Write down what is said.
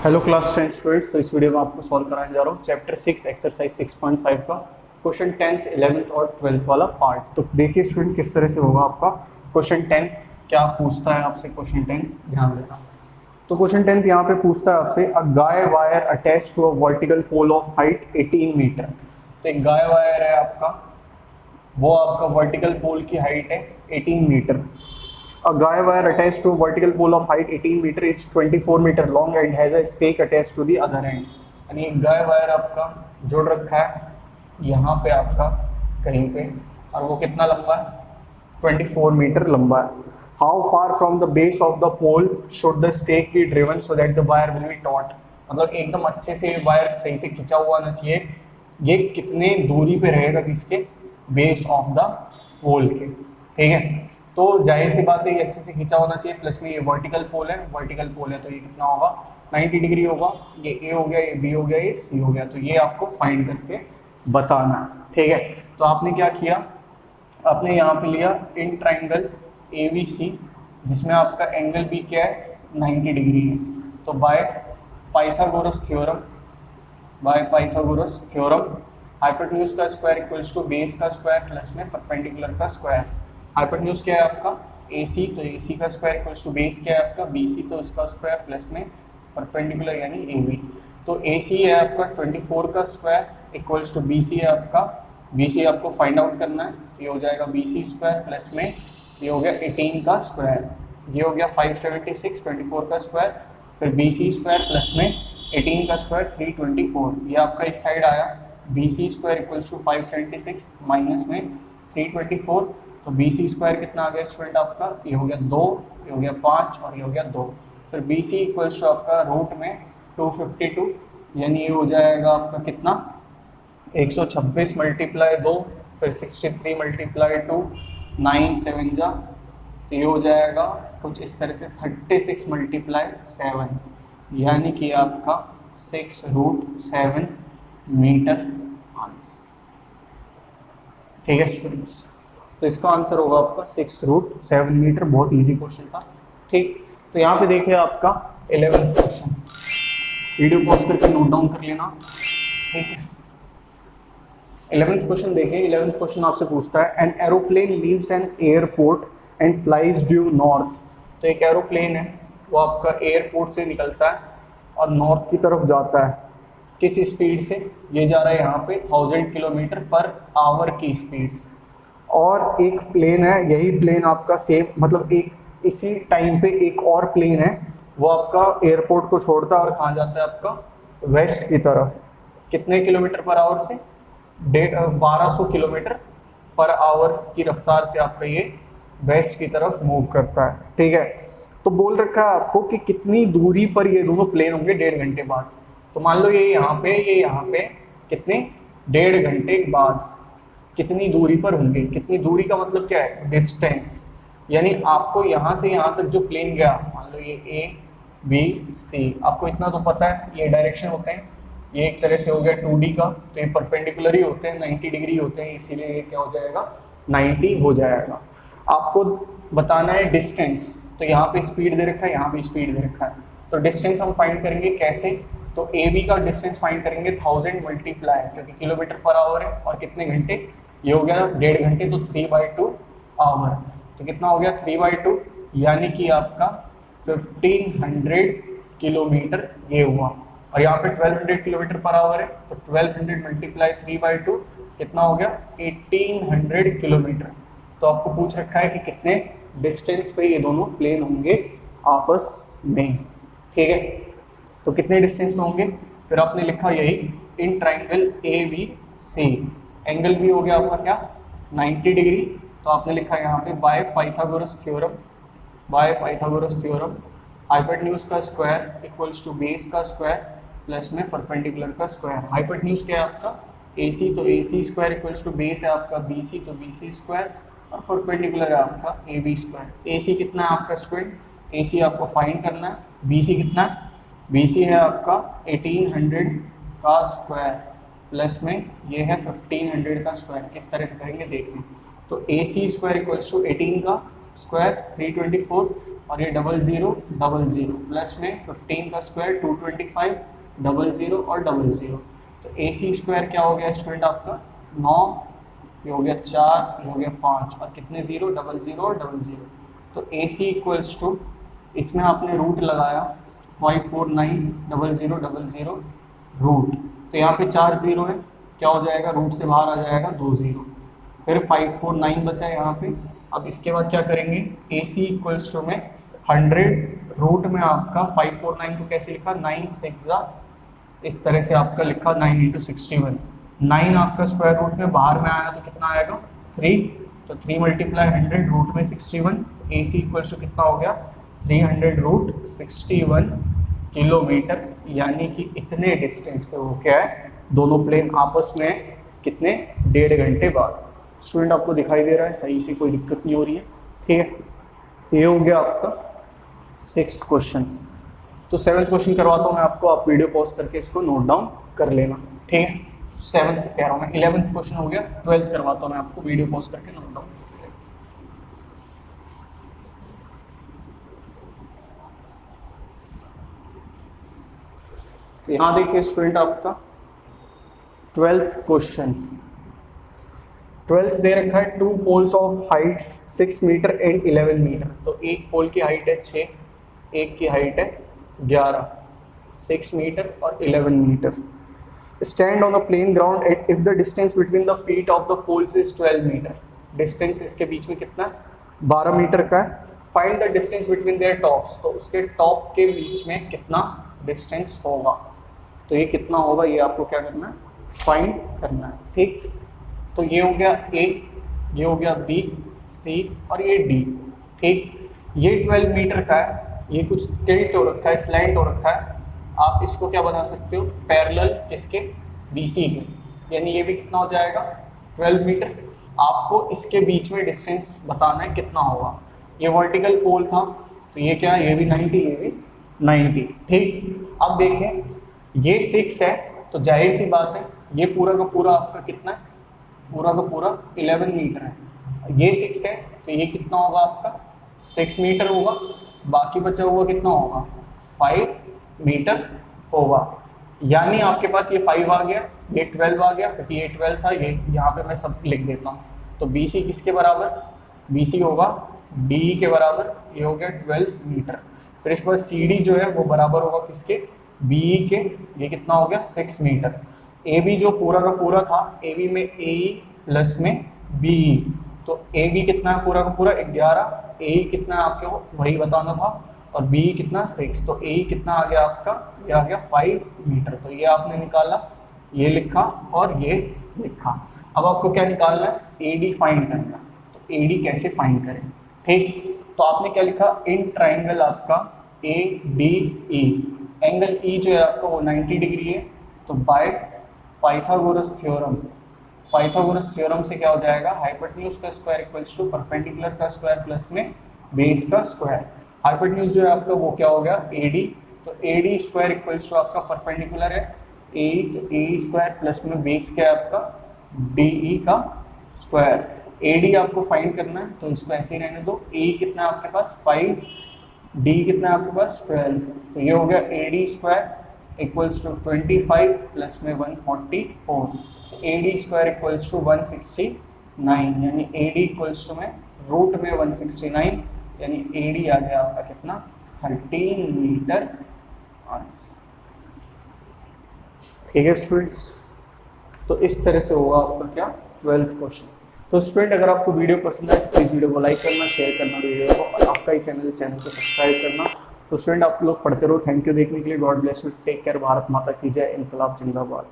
Hello class 10 students. तो इस video में आपको सॉल्व कराने जा रहा हूँ चैप्टर 6 एक्सरसाइज 6.5 का क्वेश्चन 10th 11th और 12th वाला पार्ट। तो देखिए स्टूडेंट किस तरह से होगा आपका क्वेश्चन 10th। क्या पूछता है आपसे क्वेश्चन 10th, ध्यान देना। तो क्वेश्चन 10th यहाँ पे पूछता है आपसे a guy wire attached to a vertical pole of height 18 meters. तो एक गाय वायर है आपका, वो आपका वर्टिकल पोल की हाइट है 18 metre. A guy wire attached to a vertical pole of height 18 meter is 24 meter long and has a stake attached to the other end। यानी एक गाय वायर आपका जोड़ रखा है यहाँ पे आपका कहीं पे, और वो कितना लंबा है 24 मीटर लंबा है। How far from the base of the pole should the stake be driven so that the wire will be taut। मतलब एकदम अच्छे से वायर सही से खिंचा हुआ आना चाहिए। ये कितने दूरी पे रहेगा किसके, बेस ऑफ द पोल के, ठीक है। तो जाहिर सी बात है ये अच्छे से खींचा होना चाहिए, प्लस में ये वर्टिकल पोल है, तो ये कितना होगा 90 डिग्री होगा। ये ए हो गया, ये बी हो गया, ये सी हो गया। तो ये आपको फाइंड करके बताना है, ठीक है। तो आपने क्या किया, आपने यहाँ पे लिया इन ट्राइंगल ABC जिसमें आपका एंगल भी क्या है 90 डिग्री है। तो बाय पाइथागोरस थ्योरम हाइपोटेन्यूज का स्क्वायर इक्वल्स टू बेस का स्क्वायर प्लस में परपेंडिकुलर का स्क्वायर। हाइपोटेन्यूज क्या है आपका AC, तो AC का स्क्वायर इक्वल्स टू बेस क्या है आपका BC, तो उसका स्क्वायर प्लस में परपेंडिकुलर यानी AB। तो AC है आपका 24 का स्क्वायर इक्वल्स टू BC है आपका, BC आपको फाइंड आउट करना है। तो ये हो जाएगा BC स्क्वायर प्लस में ये हो गया 18 का स्क्वायर, ये हो गया 576 24 का स्क्वायर, फिर BC स्क्वायर प्लस में 18 का स्क्वायर 324। ये आपका इस साइड आया BC square equals to 576 minus में 324। तो BC स्क्वायर कितना आ गया स्टूडेंट आपका, ये हो गया 2, ये हो गया 5 और ये हो गया 2। फिर BC इक्वल्स टू आपका रूट में 252, यानी ये हो जाएगा आपका कितना 126 मल्टीप्लाई 2 फिर 63 मल्टीप्लाई 2 9 7 जा, तो ये हो जाएगा कुछ इस तरह से 36 मल्टीप्लाई 7, यानी कि आपका 6√7 मीटर आंसर, ठीक है स्टूडेंट्स। तो इसका आंसर होगा आपका 6√7 मीटर। बहुत इजी क्वेश्चन था, ठीक। तो यहाँ पे देखिए आपका 11th क्वेश्चन, वीडियो पॉज करके नोट डाउन कर लेना, ठीक है। 11th क्वेश्चन देखिए, 11th क्वेश्चन आपसे पूछता है an aeroplane leaves an airport and flies due north. तो एक एरोप्लेन है वो आपका एयरपोर्ट से निकलता है और नॉर्थ की तरफ जाता है। किस स्पीड से, ये जा रहा है यहाँ पे 1000 किलोमीटर पर आवर की स्पीड से। और एक प्लेन है, यही प्लेन आपका सेम मतलब एक इसी टाइम पे एक और प्लेन है, वो आपका एयरपोर्ट को छोड़ता है और कहाँ जाता है आपका वेस्ट की तरफ। कितने किलोमीटर पर आवर से, 1200 किलोमीटर पर आवर की रफ्तार से आपका ये वेस्ट की तरफ मूव करता है, ठीक है। तो बोल रखा है आपको कि कितनी दूरी पर ये दोनों प्लेन होंगे 1.5 घंटे बाद। तो मान लो ये यहाँ पे कितने 1.5 घंटे बाद कितनी दूरी पर होंगे। कितनी दूरी का मतलब क्या है, डिस्टेंस, यानी आपको यहाँ से यहाँ तक जो प्लेन गया, मान लो ये ABC, आपको इतना तो पता है ये डायरेक्शन होते हैं, ये एक तरह से हो गया 2D का, तो ये परपेंडिकुलर ही होते हैं, 90 डिग्री होते हैं, इसीलिए ये क्या हो जाएगा 90 हो जाएगा। आपको बताना है डिस्टेंस, तो यहाँ पे स्पीड दे रखा है, यहाँ पे स्पीड दे रखा है। तो डिस्टेंस हम फाइंड करेंगे कैसे, तो AB का डिस्टेंस फाइंड करेंगे 1000 मल्टीप्लाई, क्योंकि किलोमीटर पर आवर है और कितने घंटे, ये हो गया 1.5 घंटे, तो 3/2 आवर। तो कितना हो गया 3/2, यानी कि आपका 1500 किलोमीटर ये हुआ। और यहाँ पे 1200 किलोमीटर पर आवर है, तो 1200 मल्टीप्लाई 3/2 कितना हो गया 1800 किलोमीटर। तो आपको पूछ रखा है कि कितने डिस्टेंस पे ये दोनों प्लेन होंगे आपस में, ठीक है। तो कितने डिस्टेंस में होंगे, फिर आपने लिखा यही इन ट्राइंगल ABC, एंगल भी हो गया आपका क्या 90 डिग्री। तो आपने लिखा यहाँ पे बाय पाइथागोरस थ्योरम हाइपोटेन्यूज का स्क्वायर इक्वल्स टू बेस का स्क्वायर प्लस में परपेंडिकुलर का स्क्वायर। हाइपोटेन्यूज क्या है आपका AC, तो AC square equals to base है आपका BC, तो BC स्क्वायर और परपेंडिकुलर है आपका AB स्क्वायर। AC कितना है आपका स्टूडेंट, AC आपको फाइंड करना है। BC कितना है, BC है आपका 1800 का स्क्वायर प्लस में ये है 1500 का स्क्वायर। किस तरह से करेंगे देखें। तो AC स्क्वायर इक्वल्स टू 18 का स्क्वायर 324 और ये डबल जीरो प्लस में 15 का स्क्वायर 225, डबल जीरो और डबल जीरो, तो ए सी स्क्वायर क्या हो गया स्टूडेंट आपका 9, ये हो गया 4, ये हो गया 5 और कितने जीरो, डबल जीरो और डबल जीरो। तो ए सी इक्वल्स टू, इसमें आपने रूट लगाया 5490000 रूट, तो यहाँ पे 4 जीरो है, क्या हो जाएगा रूट से बाहर आ जाएगा 2 जीरो, फिर 549 बचा यहाँ पे। अब इसके बाद क्या करेंगे, ए सी इक्वल्स टू में 100 रूट में आपका 549 को कैसे लिखा 9 6 इस तरह से आपका लिखा 9 × 61, 9 आपका स्क्वायर रूट में बाहर में आया तो कितना आएगा 3, तो 3 × 100 रूट में 61, ए सी इक्वल्स टू कितना हो गया 300√61 किलोमीटर, यानी कि इतने डिस्टेंस पे वो क्या है दोनों प्लेन आपस में कितने 1.5 घंटे बाद। स्टूडेंट आपको दिखाई दे रहा है सही से, कोई दिक्कत नहीं हो रही है, ठीक है। तो ये हो गया आपका 6th क्वेश्चन। तो 7th क्वेश्चन करवाता हूँ मैं आपको, आप वीडियो पॉज करके इसको नोट डाउन कर लेना, ठीक है। 7th कह रहा हूँ मैं, 11th क्वेश्चन हो गया, 12th करवाता हूँ मैं आपको, वीडियो पॉज करके नोट डाउन। तो यहाँ देखिए स्टूडेंट आपका 12th क्वेश्चन, 12th दे रखा है 2 poles of heights 6 metre and 11 metre. तो एक पोल की हाइट है 6, एक की हाइट है 11, 6 मीटर और 11 metre. Stand on the plane ground at if the distance between the feet of the poles is 12 metre. Distance इसके बीच में कितना है 12 मीटर का है। Find the distance between their tops, तो उसके टॉप के बीच में कितना डिस्टेंस होगा, तो ये कितना होगा ये आपको क्या करना है फाइंड करना है, ठीक। तो ये हो गया ए, ये हो गया बी, सी और ये डी, ठीक। ये 12 मीटर का है, ये कुछ टिल्ट हो रखा है, स्लैंट हो रखा है, आप इसको क्या बना सकते हो पैरेलल किसके बीसी के, यानी ये भी कितना हो जाएगा 12 मीटर। आपको इसके बीच में डिस्टेंस बताना है कितना होगा। ये वर्टिकल पोल था तो ये क्या है, ये भी 90, ये भी 90, ठीक। अब देखें ये 6 है तो जाहिर सी बात है ये पूरा का पूरा आपका कितना है, पूरा का पूरा 11 मीटर है। ये 6 है तो ये कितना होगा आपका 6 मीटर होगा, बाकी बचा हुआ कितना होगा 5 मीटर होगा। यानी आपके पास ये 5 आ गया, ये 12 आ गया, क्योंकि ये 12 था, ये यहाँ पे मैं सब लिख देता हूँ। तो BC किसके बराबर, BC होगा DE के बराबर, ये हो गया 12 मीटर। फिर इसके बाद CD जो है वो बराबर होगा किसके BE के, ये कितना हो गया 6 मीटर। AB जो पूरा का पूरा था, AB में AE प्लस में BE, तो AB कितना है पूरा का पूरा 11, AE कितना है आपके को वही बताना था, और BE कितना 6, तो AE कितना आ गया आपका, ये आ गया 5 मीटर। तो ये आपने निकाला, ये लिखा और ये लिखा। अब आपको क्या निकालना है AD फाइंड करना। तो AD कैसे फाइंड करें, ठीक। तो आपने क्या लिखा इन ट्राइंगल आपका ADE, एंगल E जो है आपका वो 90 डिग्री है, तो bye Pythagoras theorem, Pythagoras theorem से क्या हो जाएगा हाइपोटेन्यूज का स्क्वायर इक्वल्स टू परपेंडिकुलर का स्क्वायर प्लस में बेस का स्क्वायर। हाइपोटेन्यूज जो है आपका वो क्या हो गया AD, तो AD स्क्वायर इक्वल्स टू आपका परपेंडिकुलर है AE, तो AE स्क्वायर प्लस में बेस क्या है आपका DE का स्क्वायर। AD आपको फाइंड करना है तो इसको ऐसे ही रहने दो। AE कितना है आपके पास 5, D कितना है आपके पास 12, तो ये हो गया AD square equals to 25 plus में 144, AD स्क्वायर इक्वल्स टू 169, यानी AD इक्वल्स टू में रूट में 169, यानी AD आ गया आपका कितना 13 मीटर आंसर, ठीक है स्टूडेंट्स। तो इस तरह से होगा आपका क्या 12th क्वेश्चन। तो स्टूडेंट अगर आपको वीडियो पसंद आए तो प्लीज़ वीडियो को लाइक करना, शेयर करना वीडियो को, और आपका ही चैनल को सब्सक्राइब करना। तो स्टूडेंट आप लोग पढ़ते रहो। थैंक यू देखने के लिए। God bless you, take care, Bharat माता की जय, इनकलाब जिंदाबाद।